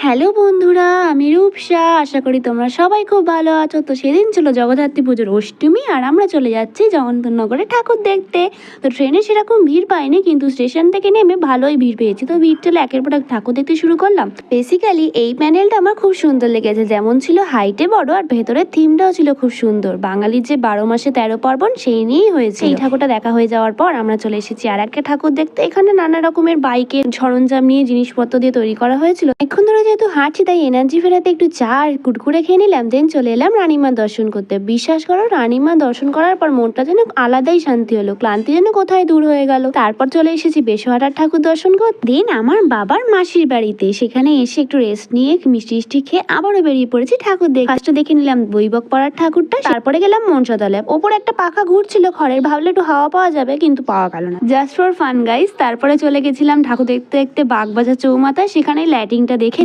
Hello বন্ধুরা, আমি রূপসা। আশা করি তোমরা সবাই খুব ভালো আছো। তো সেদিন ছিল জগদ্ধাত্রী পুজোর অষ্টমী, আর আমরা চলে যাচ্ছি জগন্নাথনগরে ঠাকুর দেখতে। তো ট্রেনে সেরকম ভিড় পাইনি, কিন্তু স্টেশন থেকে নেমে ভালোই ভিড় পেয়েছি। তো ভিড় চলে একের পর এক ঠাকুর দেখতে শুরু করলাম। বেসিক্যালি এই প্যান্ডেলটা আমার খুব সুন্দর লেগেছে, যেমন ছিল হাইটে বড়, আর ভেতরের থিমটাও ছিল খুব সুন্দর। বাঙালির যে 12 মাসে 13 পার্বণ, সেই নিয়েই হয়েছে। এই ঠাকুরটা দেখা হয়ে যাওয়ার পর আমরা চলে এসেছি আর একটা ঠাকুর দেখতে। এখানে নানা রকমের বাইকের সরঞ্জাম নিয়ে জিনিসপত্র দিয়ে তৈরি করা হয়েছিল। এখন ধরে যেহেতু হাঁটছি, তাই এনার্জি ফেরাতে একটু চা আর কুরকুরে খেয়ে নিলাম। দেন চলে এলাম রানীমা দর্শন করতে। বিশ্বাস করো, রানীমা দর্শন করার পর মনটা যেন আলাদাই শান্তি হলো, ক্লান্তি যেন কোথায় দূর হয়ে গেল। তারপর চলে এসেছি বেশহারার ঠাকুর দর্শন করতে। দেন আমার বাবার মাসির বাড়িতে, সেখানে এসে একটু রেস্ট নিয়ে মিষ্টি খেয়ে আবারও বেরিয়ে পড়েছি ঠাকুর দেখে। ফার্স্টে দেখে নিলাম বৈবক পাড়ার ঠাকুরটা, তারপরে গেলাম মনসাতলায়। ওপরে একটা পাখা ঘুরছিল খড়ের, ভাবলে একটু হাওয়া পাওয়া যাবে, কিন্তু পাওয়া গেল না। Just for fun guys. তারপরে চলে গেছিলাম ঠাকুর দেখতে দেখতে বাগবাজার চৌমাথায়, সেখানে লাইটিংটা দেখে